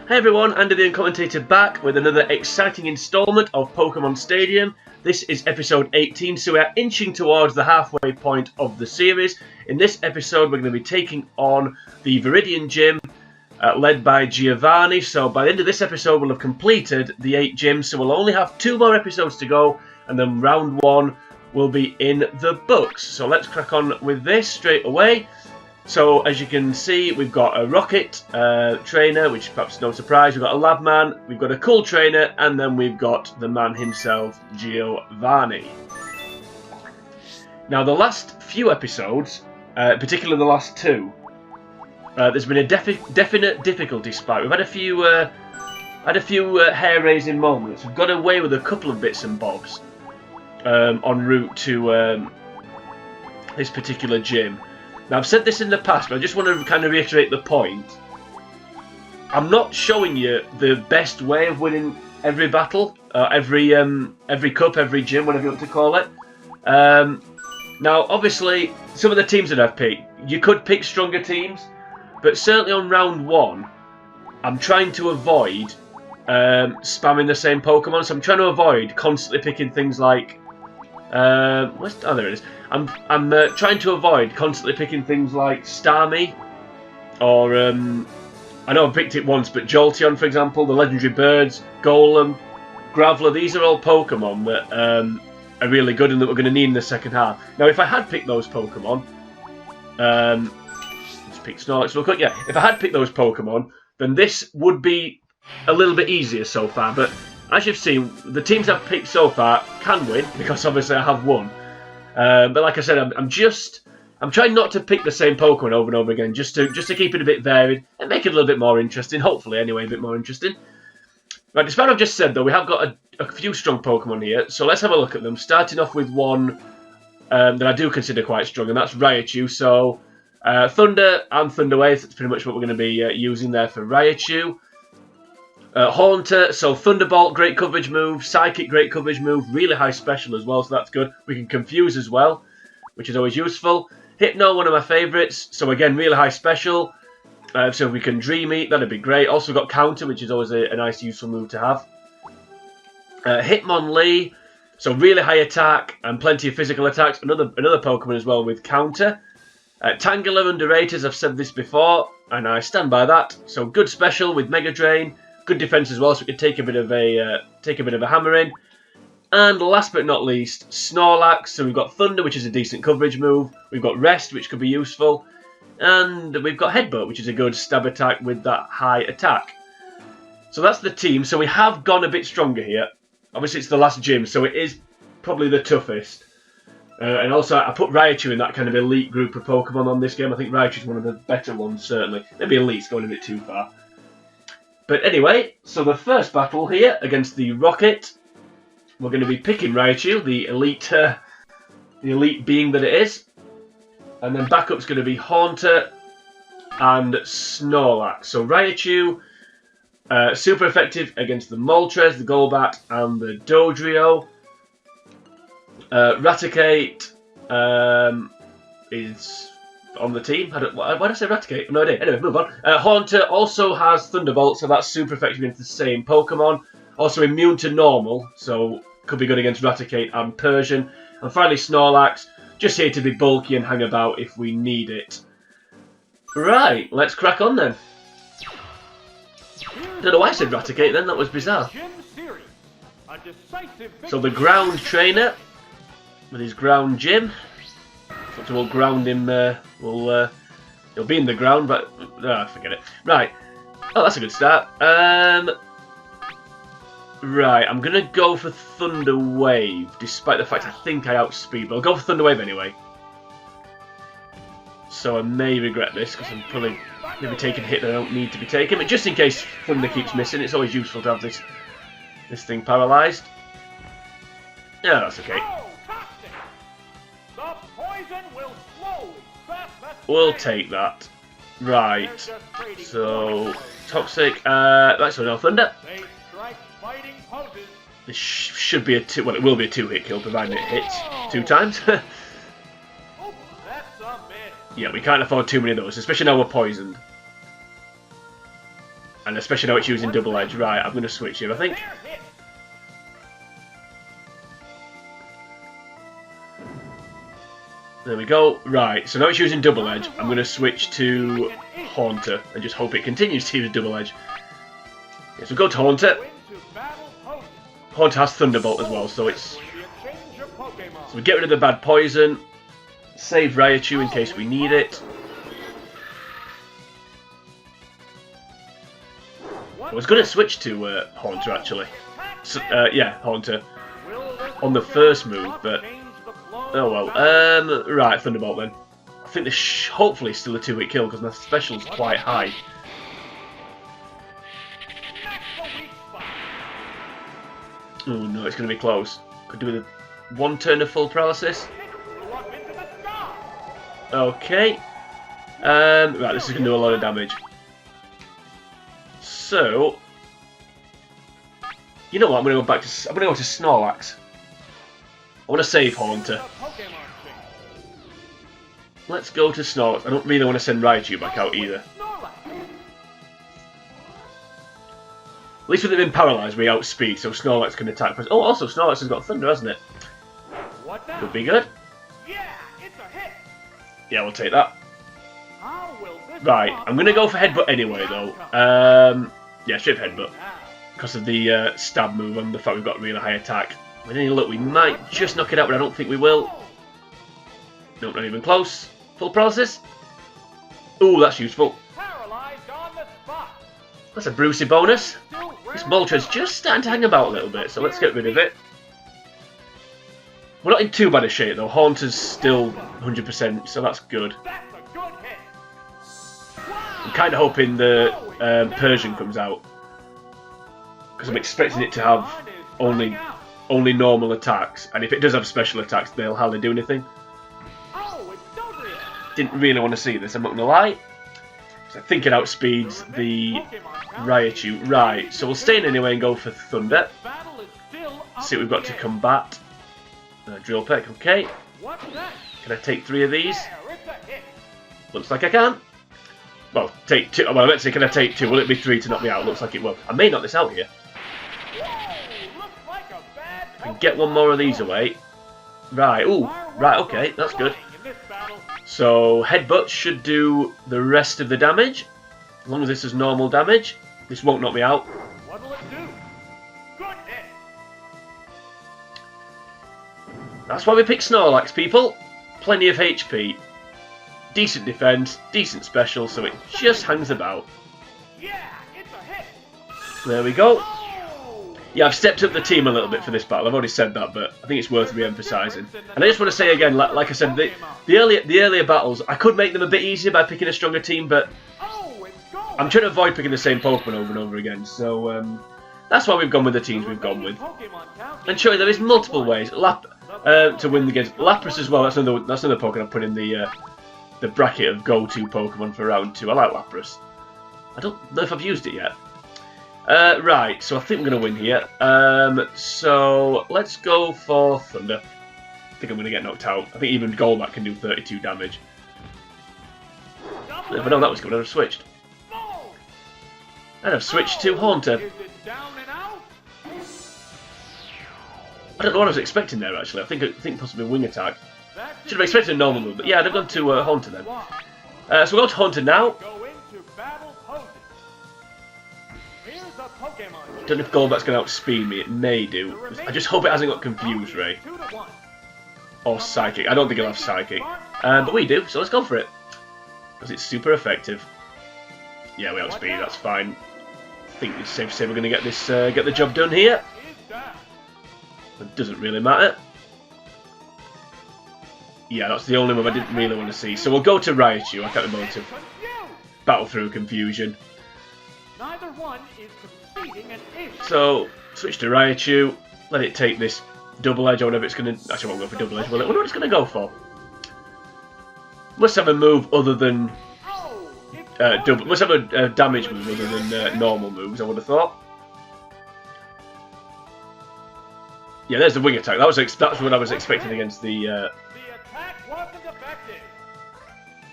Hey everyone, Andy the Commentator back with another exciting instalment of Pokemon Stadium. This is episode 18, so we are inching towards the halfway point of the series. In this episode we're going to be taking on the Viridian Gym, led by Giovanni. So by the end of this episode we'll have completed the 8 gyms, so we'll only have 2 more episodes to go, and then round 1 will be in the books. So let's crack on with this straight away. So as you can see, we've got a rocket trainer, which is perhaps no surprise. We've got a lab man, we've got a cool trainer, and then we've got the man himself, Giovanni. Now the last few episodes, particularly the last 2, there's been a definite difficulty spike. We've had a few hair-raising moments. We've got away with a couple of bits and bobs en route to this particular gym. Now, I've said this in the past, but I just want to kind of reiterate the point. I'm not showing you the best way of winning every battle, every cup, every gym, whatever you want to call it. Now, obviously, some of the teams that I've picked, you could pick stronger teams, but certainly on round 1, I'm trying to avoid spamming the same Pokemon. So I'm trying to avoid constantly picking things like... oh, there it is. I'm trying to avoid constantly picking things like Starmie, or I know I've picked it once, but Jolteon, for example, the legendary birds, Golem, Graveler. These are all Pokemon that are really good and that we're going to need in the second half. Now, if I had picked those Pokemon, let's pick Snorlax real quick. Yeah, if I had picked those Pokemon, then this would be a little bit easier so far. But as you've seen, the teams I've picked so far can win, because obviously I have won. But like I said, I'm trying not to pick the same Pokemon over and over again, just to keep it a bit varied and make it a little bit more interesting. Hopefully, anyway, a bit more interesting. Right, despite what I've just said, though, we have got a few strong Pokemon here, so let's have a look at them. Starting off with one that I do consider quite strong, and that's Raichu. So, Thunder and Thunder Wave, that's pretty much what we're going to be using there for Raichu. Haunter, so Thunderbolt, great coverage move. Psychic, great coverage move. Really high special as well, so that's good. We can confuse as well, which is always useful. Hypno, one of my favourites. So again, really high special. So if we can Dream Eat, that'd be great. Also got Counter, which is always a nice, useful move to have. Hitmonlee, so really high attack and plenty of physical attacks. Another Pokemon as well with Counter. Tangela, underrated, as I've said this before, and I stand by that. So good special with Mega Drain. Good defense as well, so we could take a bit of a hammering. And last but not least, Snorlax. So we've got Thunder, which is a decent coverage move. We've got Rest, which could be useful, and we've got Headbutt, which is a good stab attack with that high attack. So that's the team. So we have gone a bit stronger here. Obviously, it's the last gym, so it is probably the toughest. And also, I put Raichu in that kind of elite group of Pokemon on this game. I think Raichu is one of the better ones, certainly. Maybe elite's going a bit too far. But anyway, so the first battle here against the Rocket, we're going to be picking Raichu, the elite being that it is, and then backup's going to be Haunter and Snorlax. So Raichu, super effective against the Moltres, the Golbat, and the Dodrio. Raticate is on the team. Why did I say Raticate? No idea. Anyway, move on. Haunter also has Thunderbolt, so that's super effective against the same Pokemon. Also immune to normal, so could be good against Raticate and Persian. And finally Snorlax, just here to be bulky and hang about if we need it. Right, let's crack on then. Don't know why I said Raticate then, that was bizarre. So the ground trainer with his ground gym. So we'll ground him, he'll be in the ground, but forget it. Right, oh, that's a good start. Right, I'm going to go for Thunder Wave, despite the fact I think I outspeed, but I'll go for Thunder Wave anyway. So I may regret this, because I'm probably maybe taking a hit that I don't need to be taking, but just in case Thunder keeps missing, it's always useful to have this thing paralysed. Yeah, that's okay. We'll take that. Right. So, Toxic. Right, so no Thunder. This should be it will be a 2-hit kill, provided it hits 2 times. Yeah, we can't afford too many of those, especially now we're poisoned. And especially now it's using double edge. Right, I'm going to switch here, I think. There we go. Right, so now it's using double edge. I'm going to switch to Haunter and just hope it continues to use double edge. Okay, so go to Haunter. Haunter has Thunderbolt as well, so it's... So we get rid of the bad poison. Save Raichu in case we need it. I was going to switch to Haunter actually. So, yeah, Haunter. On the first move, but... Oh well. Right, Thunderbolt then. I think this hopefully still a 2-hit kill because my special's quite high. Oh no, it's going to be close. Could do with one turn of full paralysis. Okay. Right, this is going to do a lot of damage. So, you know what? I'm going to go back to. I'm going to go to Snorlax. I want to save Haunter. Let's go to Snorlax. I don't really want to send Raichu back out either. At least with it being paralysed, we outspeed, so Snorlax can attack. Oh, also Snorlax has got Thunder, hasn't it? Could be good. Yeah, we'll take that. Right, I'm going to go for Headbutt anyway, though. Yeah, straight for Headbutt. Because of the stab move and the fact we've got really high attack. With any luck, we might just knock it out, but I don't think we will. Nope, not even close. Full paralysis. Ooh, that's useful. That's a Brucey bonus. This Moltres just starting to hang about a little bit, so let's get rid of it. We're not in too bad a shape, though. Haunter's still 100%, so that's good. I'm kind of hoping the Persian comes out. Because I'm expecting it to have only normal attacks. And if it does have special attacks, they'll hardly do anything. Didn't really want to see this, I'm not going to lie. So I think it outspeeds the Raichu. Right, so we'll stay in anyway and go for Thunder. See what we've got to combat. Drill Peck, okay. Can I take 3 of these? Looks like I can. Well, take 2. Well, let's say, can I take 2? Will it be 3 to knock me out? Looks like it will. I may knock this out here. I can get one more of these away. Right, ooh. Right, okay, that's good. So, Headbutt should do the rest of the damage. As long as this is normal damage. This won't knock me out. That's why we pick Snorlax, people. Plenty of HP. Decent defense, decent special, so it just hangs about. There we go. Yeah, I've stepped up the team a little bit for this battle. I've already said that, but I think it's worth re-emphasising. And I just want to say again, like I said, the earlier battles, I could make them a bit easier by picking a stronger team, but I'm trying to avoid picking the same Pokemon over and over again. So that's why we've gone with the teams we've gone with. And showing there is multiple ways to win the games. Lapras as well. That's another Pokemon I put in the bracket of go-to Pokemon for round 2. I like Lapras. I don't know if I've used it yet. Right, so I think I'm going to win here. So let's go for Thunder. I think I'm going to get knocked out. I think even Golbat can do 32 damage. If I know that was good, I'd have switched. I'd have switched to Haunter. I don't know what I was expecting there, actually. I think possibly Wing Attack. Should have expected a normal move, but yeah, I'd have gone to Haunter then. So we'll go to Haunter now. Don't know if Golbat's going to outspeed me. It may do. I just hope it hasn't got Confuse Ray. Or Psychic. I don't think it'll have Psychic. But we do, so let's go for it. Because it's super effective. Yeah, we outspeed, that's fine. I think it's safe to say we're going to get this, get the job done here. It doesn't really matter. Yeah, that's the only move I didn't really want to see. So we'll go to Raichu. I can't be bothered to battle through Confusion. So, switch to Raichu. Let it take this double edge or whatever it's going to... Actually, I won't go for double edge, will it? I wonder what it's going to go for. Must have a move other than... must have a damage move other than normal moves, I would have thought. Yeah, there's the Wing Attack. That's what I was expecting against the...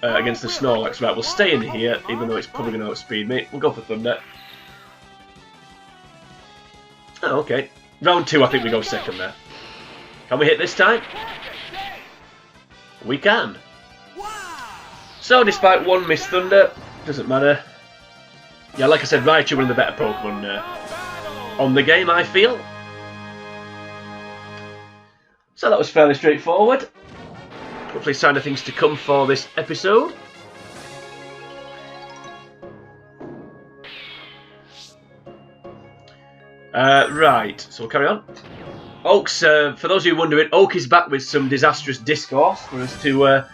against the Snorlax. Right, we'll stay in here, even though it's probably going to outspeed me. We'll go for Thunder. Oh, okay. Round 2, I think we go second there. Can we hit this time? We can. So, despite one missed Thunder, doesn't matter. Yeah, like I said, Raichu one of the better Pokemon on the game, I feel. So that was fairly straightforward. Hopefully sign of things to come for this episode. Right, so we'll carry on. Oak's, for those of you wondering, Oak is back with some disastrous discourse for us to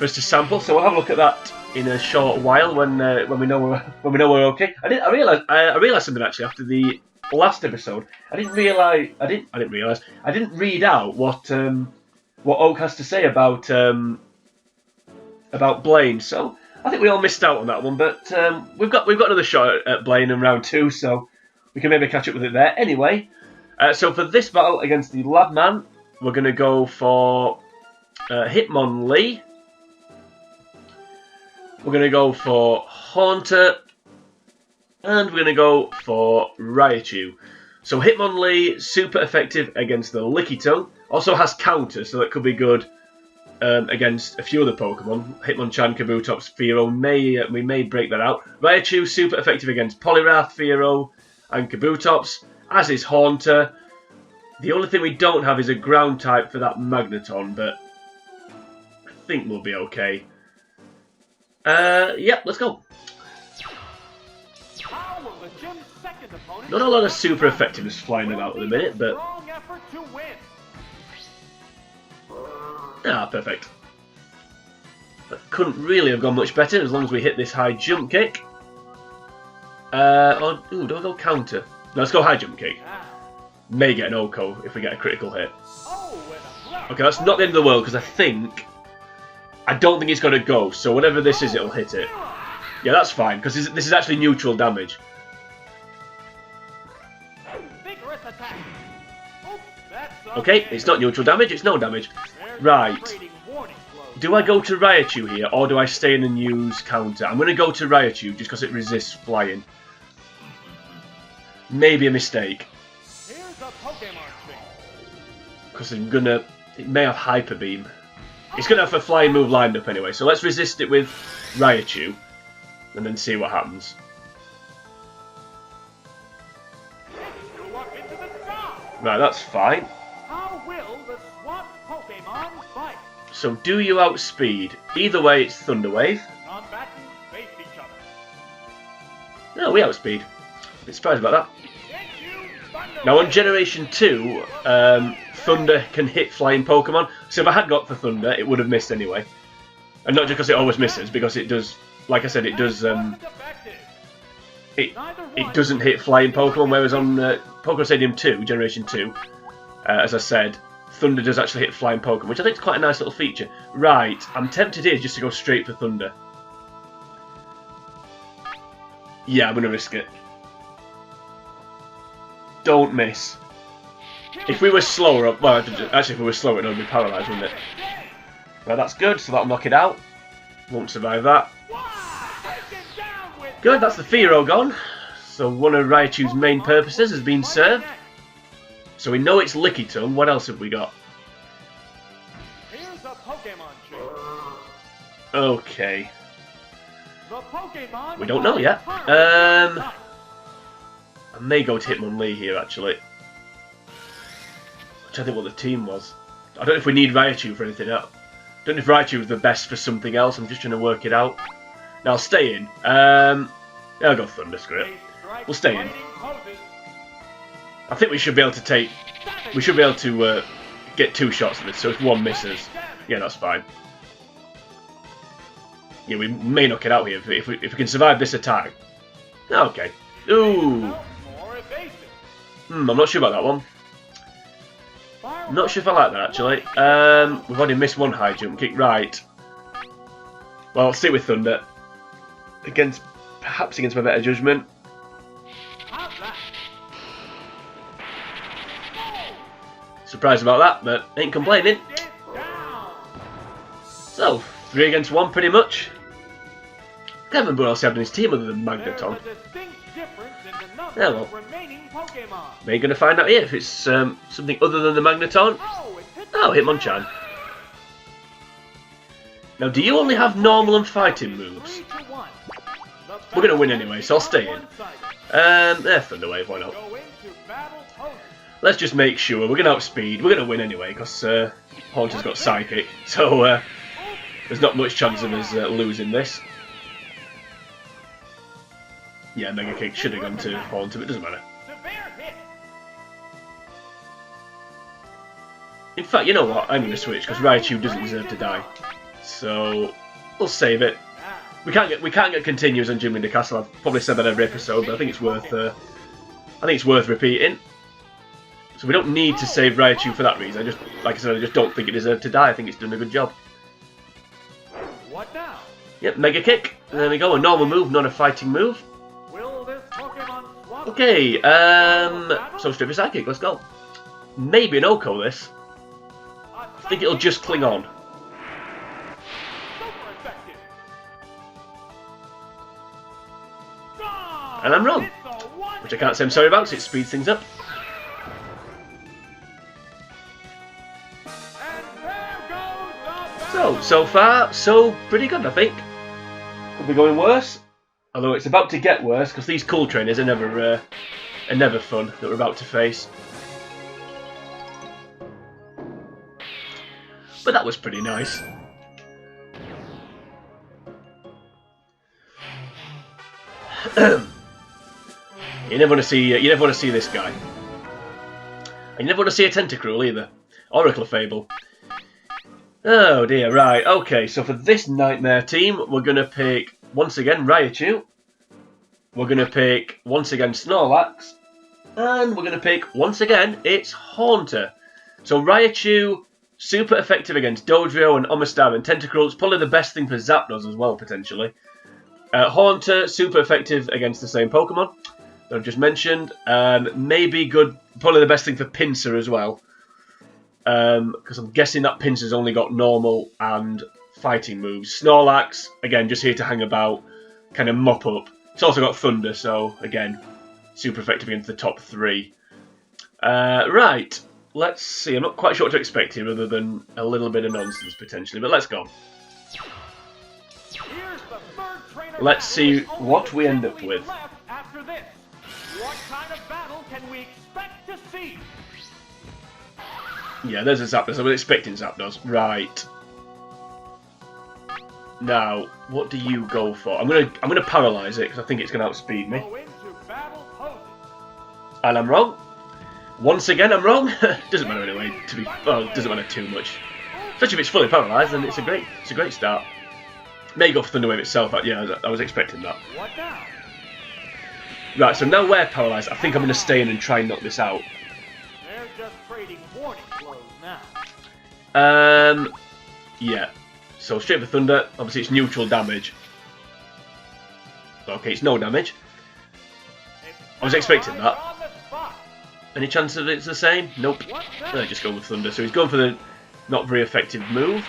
sample. So we'll have a look at that in a short while when we know we're okay. I realised something actually after the last episode. I didn't read out what Oak has to say about Blaine. So I think we all missed out on that one. But we've got another shot at Blaine in round 2, so we can maybe catch up with it there. Anyway, so for this battle against the Labman, we're going to go for Hitmonlee. We're going to go for Haunter. And we're going to go for Raichu. So Hitmonlee, super effective against the Lickitung. Also has counter, so that could be good against a few other Pokemon. Hitmonchan, Kabutops, Fearow, we may break that out. Raichu, super effective against Poliwrath, Fearow, and Kabutops, as is Haunter. The only thing we don't have is a ground type for that Magneton, but I think we'll be okay. Yep, let's go. Not a lot of super effectiveness flying about at the minute, but... Ah, perfect. That couldn't really have gone much better as long as we hit this high jump kick. Do I go counter? No, let's go high jump kick. May get an Oko if we get a critical hit. Okay, that's not the end of the world because I don't think it's going to go, so whatever this is, it'll hit it. Yeah, that's fine, because this is actually neutral damage. Okay, it's not neutral damage, it's no damage. Right. Do I go to Raichu here, or do I stay in and use counter? I'm going to go to Raichu, just because it resists flying. Maybe a mistake. Because it may have Hyper Beam. It's going to have a flying move lined up anyway, so let's resist it with Raichu, and then see what happens. Right, that's fine. So do you outspeed? Either way, it's Thunder Wave. No, we outspeed. A bit surprised about that. Now on Generation 2, Thunder can hit flying Pokemon. So if I had got the Thunder, it would have missed anyway. And not just because it always misses, because it does, like I said, it does. It doesn't hit flying Pokemon, whereas on Pokemon Stadium 2, Generation 2, as I said, Thunder does actually hit flying Pokemon, which I think is quite a nice little feature. Right, I'm tempted here just to go straight for Thunder. Yeah, I'm going to risk it. Don't miss. If we were slower, well, actually if we were slower, it would be paralysed, wouldn't it? Well, that's good, so that'll knock it out. Won't survive that. Good, that's the Fearow gone. So one of Raichu's main purposes has been served. So we know it's Lickitung. What else have we got? Okay. We don't know yet. I may go to Hitmonlee here, actually. I'm trying to think what the team was. I don't know if we need Raichu for anything else. I don't know if Raichu was the best for something else. I'm just trying to work it out. Now, I'll stay in. I'll go Thunder, screw it. We'll stay in. I think we should be able to take... We should be able to get 2 shots at this, so if one misses... Yeah, that's fine. Yeah, we may knock it out here if we can survive this attack. Okay. Ooh. I'm not sure about that one. Not sure if I like that, actually. We've already missed one high jump kick. Right. Well, I'll stick with Thunder. Perhaps against my better judgment. Surprised about that, but ain't complaining. So, 3 against 1 pretty much. Can't remember what else he had in his team other than Magneton. Yeah, well. We're going to find out here if it's something other than the Magneton. Oh, Hitmonchan. Now, do you only have normal and fighting moves? We're going to win anyway, so I'll stay in. Thunder Wave, why not? Let's just make sure. We're going to outspeed. We're going to win anyway, because Haunter's got Psychic. So, there's not much chance of us losing this. Yeah, Mega Kick should have gone to Haunter, but it doesn't matter. In fact, you know what? I'm going to switch, because Raichu doesn't deserve to die. So, we'll save it. We can't get continues on Gym Leader Castle. I've probably said that every episode, but I think it's worth repeating. So we don't need to save Raichu for that reason. Like I said, I just don't think it deserved to die. I think it's done a good job. What now? Yep, Mega Kick. There we go. A normal move, not a fighting move. Will this Pokemon swallow? Okay, so Strip Psychic, let's go. Maybe an Oko this. I think it'll just cling on. And I'm wrong. Which I can't say I'm sorry about, because it speeds things up. So far, so pretty good, I think. Could be going worse. Although it's about to get worse, because these cool trainers are never fun that we're about to face. But that was pretty nice. You never want to see this guy. And you never want to see a Tentacruel either. Oracle Fable. Oh dear, right, okay, so for this Nightmare team, we're going to pick, once again, Raichu. We're going to pick, once again, Snorlax. And we're going to pick, once again, it's Haunter. So Raichu, super effective against Dodrio and Omastar and Tentacruel. It's probably the best thing for Zapdos as well, potentially. Haunter, super effective against the same Pokemon that I've just mentioned. Maybe good, probably the best thing for Pinsir as well. Because I'm guessing that Pinsir's only got normal and fighting moves. Snorlax, again, just here to hang about, kind of mop up. It's also got Thunder, so again, super effective against the top three. Right, let's see. I'm not quite sure what to expect here, other than a little bit of nonsense potentially, but let's go. Let's see what we end up with. What kind of battle can we expect to see? Yeah, there's a Zapdos. I was expecting Zapdos. Right. Now, what do you go for? I'm gonna paralyze it because I think it's gonna outspeed me. And I'm wrong. Once again, I'm wrong. Doesn't matter anyway. It doesn't matter too much. Especially if it's fully paralyzed, then it's a great start. May go for Thunder Wave itself. But yeah, I was expecting that. What now? Right. So now we're paralyzed. I think I'm gonna stay in and try and knock this out. They're just trading warning blows now. Yeah. So straight for Thunder. Obviously, it's neutral damage. Okay, it's no damage. I was expecting that. Any chance that it's the same? Nope. No, just go with Thunder. So he's going for the not very effective move.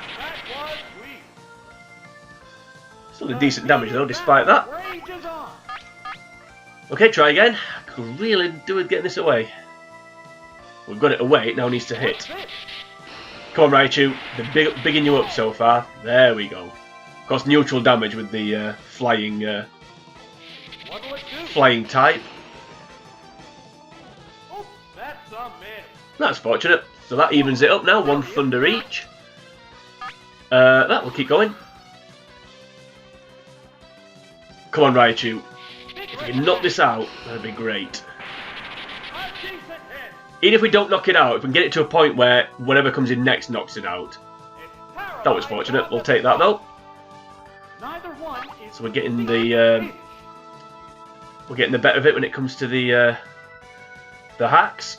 Still a decent damage though, despite that. Okay, try again. I could really do with getting this away. We've got it away. It now needs to hit. Come on, Raichu. They're bigging you up so far. There we go. Of course, neutral damage with the flying type. That's fortunate. So that evens it up now. One Thunder each. That will keep going. Come on, Raichu. If we can knock this out, that'd be great. Even if we don't knock it out, if we can get it to a point where whatever comes in next knocks it out. That was fortunate. We'll take that though. So we're getting the better of it when it comes to the hacks.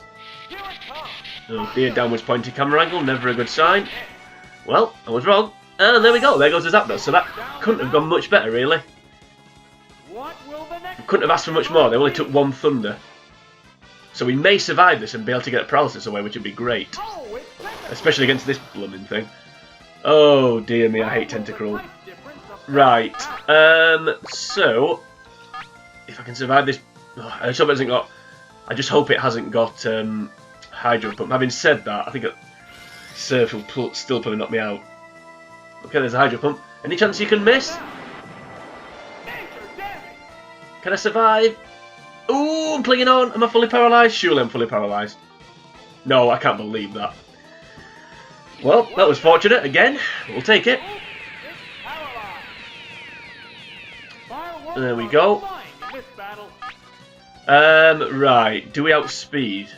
Oh dear, downwards pointed camera angle, never a good sign. Well, I was wrong. And there we go. There goes the Zapdos. So that couldn't have gone much better, really. Couldn't have asked for much more. They only took one Thunder. So we may survive this and be able to get paralysis away, which would be great. Especially against this blooming thing. Oh dear me, I hate Tentacruel. Right, so if I can survive this I just hope it hasn't got. I just hope it hasn't got Hydro Pump. Having said that, I think Surf will still probably knock me out. Okay, there's a Hydro Pump. Any chance you can miss? Can I survive? Ooh, I'm clinging on. Am I fully paralysed? Surely I'm fully paralysed. No, I can't believe that. Well, that was fortunate again. We'll take it. There we go. Right. Do we outspeed?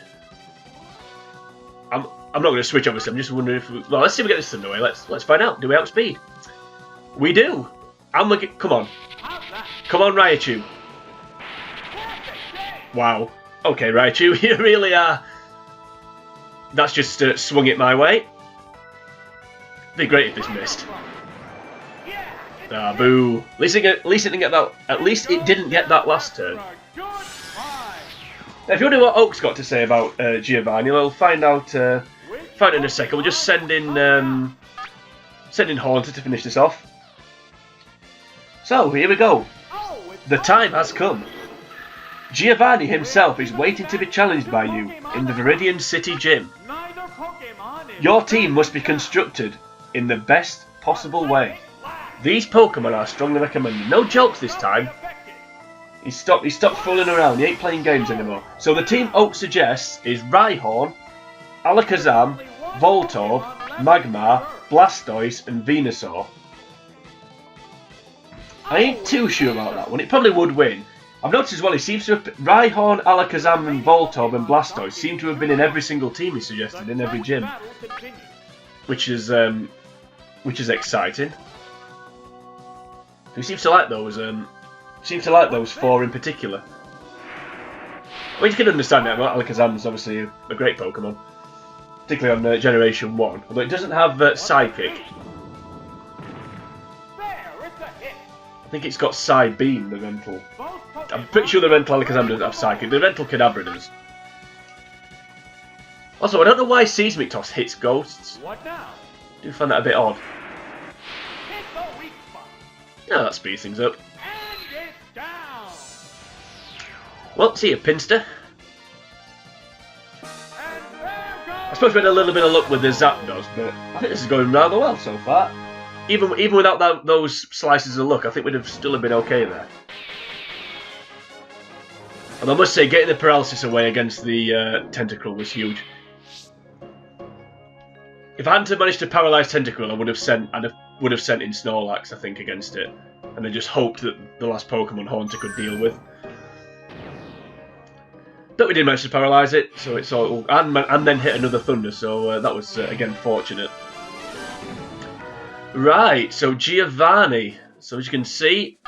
I'm not going to switch, obviously. I'm just wondering if. Well, let's see if we get this underway. Let's find out. Do we outspeed? We do. Come on. Come on, Raichu. Wow. Okay, Raichu, you really are. That's just swung it my way. Be great if this missed. Ah, boo. At least it didn't get that. At least it didn't get that last turn. Now, if you wonder what Oak's got to say about Giovanni, we'll find out. Find in a second. We'll just send in Haunter to finish this off. So here we go. The time has come. Giovanni himself is waiting to be challenged by you in the Viridian City Gym. Your team must be constructed in the best possible way. These Pokemon are strongly recommended. No jokes this time. He stopped fooling around. He ain't playing games anymore. So the team Oak suggests is Rhyhorn, Alakazam, Voltorb, Magmar, Blastoise and Venusaur. I ain't too sure about that one. It probably would win. I've noticed as well, he seems to have... Rhyhorn, Alakazam and Voltorb and Blastoise seem to have been in every single team he suggested, in every gym. Which is exciting. He seems to like those four in particular. I mean, you can understand it. Alakazam is obviously a great Pokemon. Particularly on Generation 1. Although it doesn't have Psychic. I think it's got Psybeam, the rental. I'm pretty sure the rental Alakazam doesn't have Psychic. The rental Kadabra does. Also, I don't know why Seismic Toss hits ghosts. I do find that a bit odd. Oh, that speeds things up. Well, see you, Pinster. I suppose we had a little bit of luck with the Zapdos, but I think this is going rather well so far. Even without those slices of luck, I think we'd have still been okay there. And I must say, getting the paralysis away against the Tentacruel was huge. If I hadn't managed to paralyse Tentacruel, I would have sent in Snorlax, I think, against it, and I just hoped that the last Pokemon Haunter could deal with. But we did manage to paralyse it, so it's all, and then hit another Thunder, so that was again fortunate. Right, so Giovanni. So as you can see,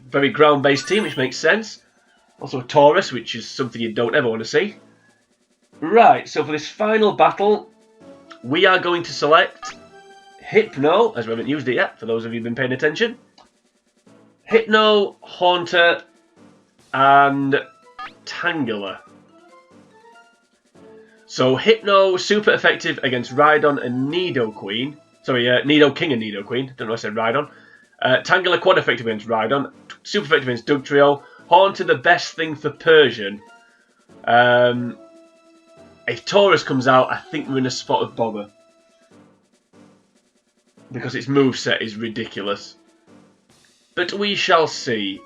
very ground-based team, which makes sense. Also a Taurus, which is something you don't ever want to see. Right, so for this final battle, we are going to select Hypno, as we haven't used it yet, for those of you who've been paying attention. Hypno, Haunter, and Tangela. So Hypno, super effective against Rhydon and Nidoqueen. Sorry, Nidoking and Nidoqueen. Don't know why I said Rhydon. Tangela, quad effective against Rhydon. Super effective against Dugtrio. Haunter, the best thing for Persian. If Taurus comes out, I think we're in a spot of bother. Because its moveset is ridiculous. But we shall see.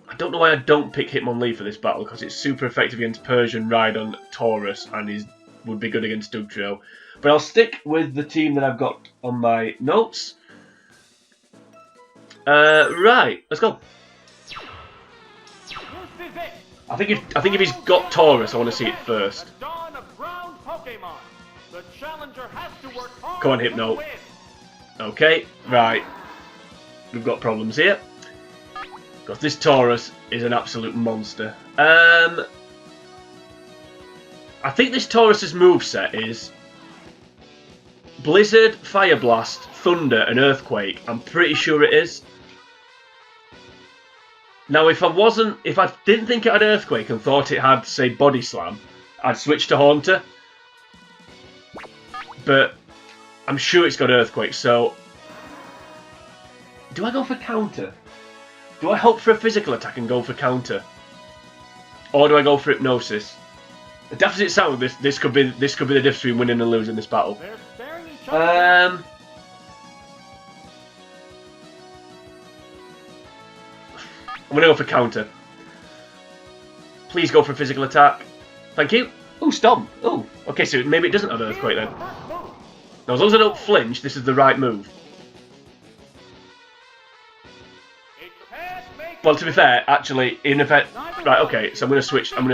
I don't know why I don't pick Hitmonlee for this battle, because it's super effective against Persian, Rhydon, Taurus, and would be good against Dugtrio. But I'll stick with the team that I've got on my notes. Right, let's go. I think if he's got Taurus, I want to see it first. Come on, Hypno. Okay, right. We've got problems here. Because this Taurus is an absolute monster. I think this Taurus's moveset is Blizzard, Fire Blast, Thunder and Earthquake. I'm pretty sure it is. Now if I didn't think it had Earthquake and thought it had, say, Body Slam, I'd switch to Haunter. But I'm sure it's got Earthquake, so do I go for counter? Do I hope for a physical attack and go for counter? Or do I go for Hypnosis? Daft as it sounds, this could be the difference between winning and losing this battle. I'm gonna go for counter. Please go for physical attack. Thank you. Ooh, Stomp. Ooh. Okay, so maybe it doesn't have Earthquake then. Now, as long as I don't flinch, this is the right move. Well, to be fair, actually, even if I... Right, okay, so I'm gonna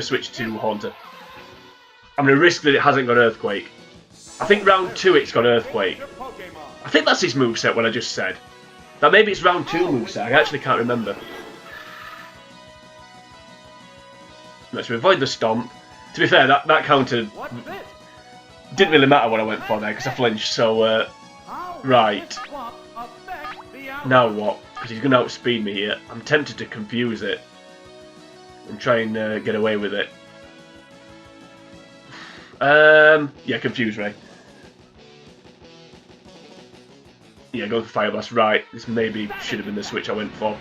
switch to Haunter. I'm gonna risk that it hasn't got Earthquake. I think round 2 it's got Earthquake. I think that's his moveset, what I just said. That maybe it's round 2 moveset, I actually can't remember. Let's avoid the Stomp. To be fair, that counter didn't really matter what I went for there, because I flinched, so, right. Now what? Because he's going to outspeed me here. I'm tempted to confuse it and try and get away with it. Yeah, Confuse Ray. Yeah, going for Fire Blast. Right, this maybe should have been the switch I went for.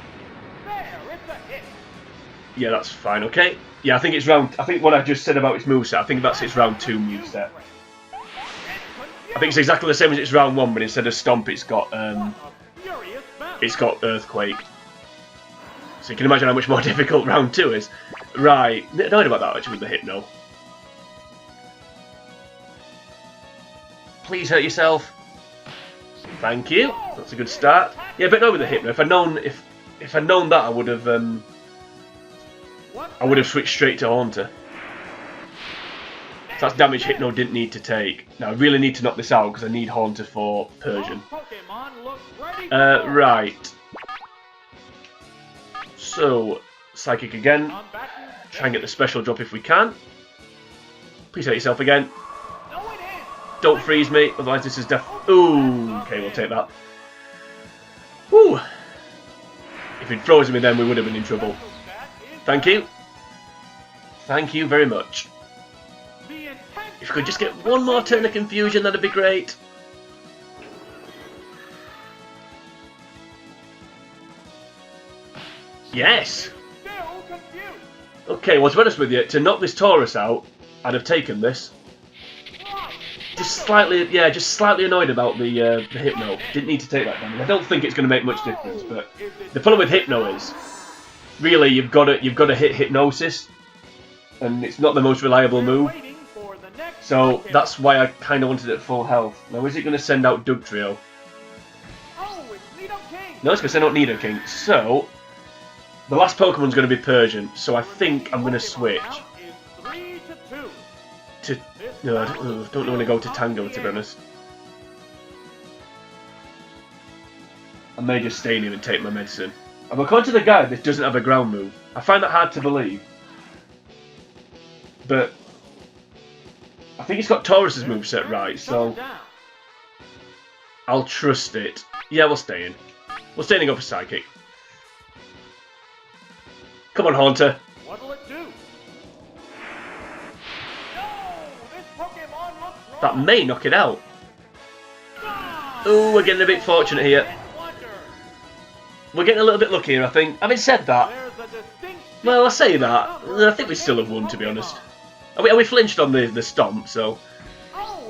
Yeah, that's fine, okay. Yeah, I think it's round... I think what I just said about its moveset, I think that's its round 2 moveset. I think it's exactly the same as its round 1, but instead of Stomp, it's got Earthquake. So you can imagine how much more difficult round 2 is. Right, annoyed about that actually with the Hypno. Please hurt yourself. Thank you. That's a good start. Yeah, but no with the Hypno. If I'd known that, I would have switched straight to Haunter. So that's damage Hypno didn't need to take. Now I really need to knock this out because I need Haunter for Persian. Right. So, Psychic again. Try and get the special drop if we can. Please hurt yourself again. Don't freeze me, otherwise this is Ooh, okay, we'll take that. Woo! If he'd frozen me then we would have been in trouble. Thank you. Thank you very much. If we could just get one more turn of confusion, that'd be great. Yes! Okay, well, to be honest with you, to knock this Taurus out, I'd have taken this. Just slightly annoyed about the Hypno. Didn't need to take that damage. I don't think it's going to make much difference, but the problem with Hypno is, really, you've got to hit Hypnosis, and it's not the most reliable move. So that's why I kind of wanted it at full health. Now, is it going to send out Dugtrio? No, it's going to send out Nidoking. So, the last Pokemon's going to be Persian, so I think I'm going to switch to... No, I don't want to go to Tangela, to be honest. I may just stay in here and take my medicine. And according to the guide, this doesn't have a ground move. I find that hard to believe. But I think it's got Taurus's moveset right, so I'll trust it. Yeah, we'll stay in. We'll stay in and go for Psychic. Come on, Haunter. What'll it do? That may knock it out. Ooh, we're getting a bit fortunate here. We're getting a little bit lucky here, I think. Having said that, well, I say that, I think we still have won, to be honest. We flinched on the Stomp, so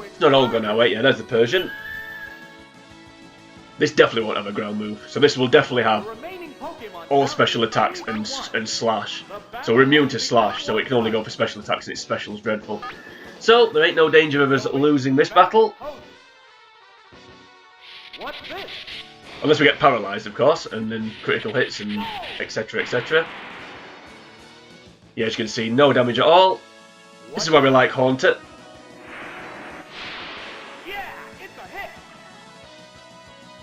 it's not all gone our way. Yeah, there's the Persian. This definitely won't have a ground move, so this will definitely have all special attacks and Slash. So we're immune to Slash, so it can only go for special attacks, and its special is dreadful. So there ain't no danger of us losing this battle. Unless we get paralysed, of course, and then critical hits and etc, etc. Yeah, as you can see, no damage at all. This is why we like Haunter.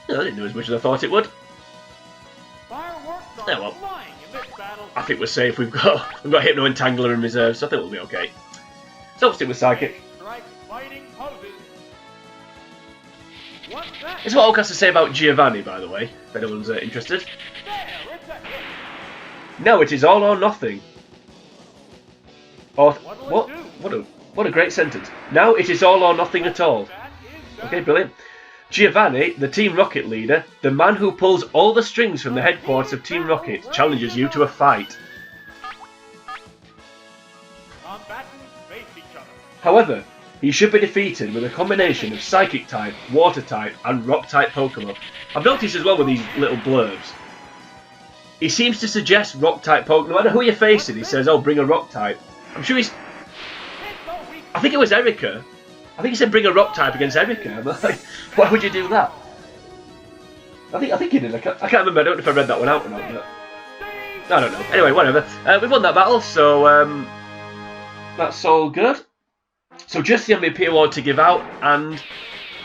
No, I didn't do as much as I thought it would. Oh well. I think we're safe. We've got Hypno and Tangela in reserve, so I think we'll be okay. So we'll stick with Psychic. This is what Oak has to say about Giovanni, by the way, if anyone's interested. No, it is all or nothing. Or what a great sentence. Now it is all or nothing at all. Okay, brilliant. Giovanni, the Team Rocket leader, the man who pulls all the strings from the headquarters of Team Rocket, challenges you to a fight. However, he should be defeated with a combination of Psychic type, Water type, and Rock type Pokemon. I've noticed as well with these little blurbs, he seems to suggest Rock type Pokemon. No matter who you're facing, he says, "Oh, bring a Rock type." I'm sure he's. I think it was Erica. I think he said bring a Rock type against Erica. I'm like, why would you do that? I think he did. I can't remember. I don't know if I read that one out or not. But I don't know. Anyway, whatever. We've won that battle, so that's all good. So just the MVP award to give out, and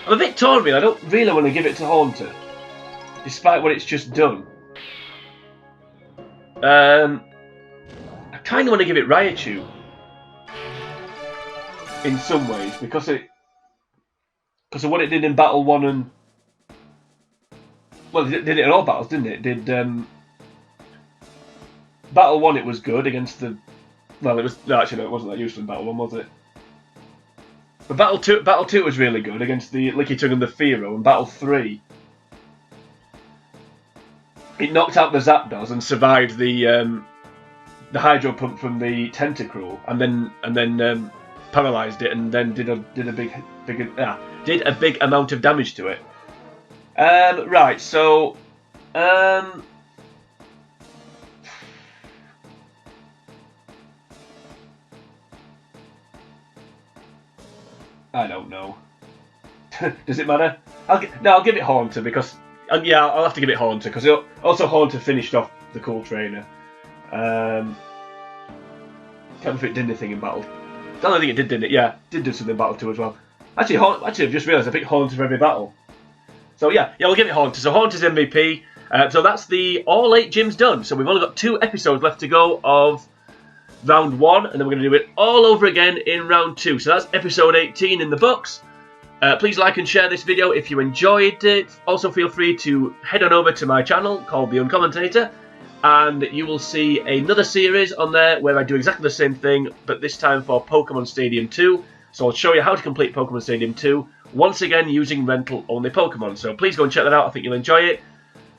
I'm a bit torn. Really, I don't really want to give it to Haunter, despite what it's just done. I kind of want to give it Raichu. In some ways, because of what it did in Battle 1 and... Well, it did it in all battles, didn't it? It did, Battle 1 it was good against the... Well, it was... No, actually, no, it wasn't that useful in Battle 1, was it? But Battle 2 was really good against the Lickitung and the Fearow, and Battle 3... It knocked out the Zapdos and survived the Hydro Pump from the Tentacruel, and then paralysed it, and then did a big amount of damage to it. Right, so I don't know. Does it matter? I'll give it Haunter because I'll have to give it Haunter because also Haunter finished off the Cool Trainer. Can't remember if it did anything in battle. I don't think it did, didn't it? Yeah, it did do something in Battle 2 as well. Actually, I've just realised I picked Haunter for every battle. So yeah, we'll give it Haunter. So Haunter's MVP. So that's all 8 gyms done. So we've only got 2 episodes left to go of round 1, and then we're going to do it all over again in round 2. So that's episode 18 in the books. Please like and share this video if you enjoyed it. Also feel free to head on over to my channel called The Uncommentator, and you will see another series on there where I do exactly the same thing, but this time for Pokemon Stadium 2. So I'll show you how to complete Pokemon Stadium 2, once again using rental-only Pokemon. So please go and check that out, I think you'll enjoy it.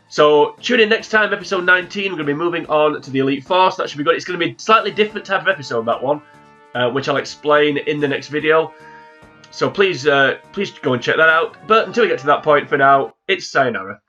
So tune in next time, episode 19, we're going to be moving on to the Elite Four, so that should be good. It's going to be a slightly different type of episode, that one, which I'll explain in the next video. So please go and check that out. But until we get to that point, for now, it's sayonara.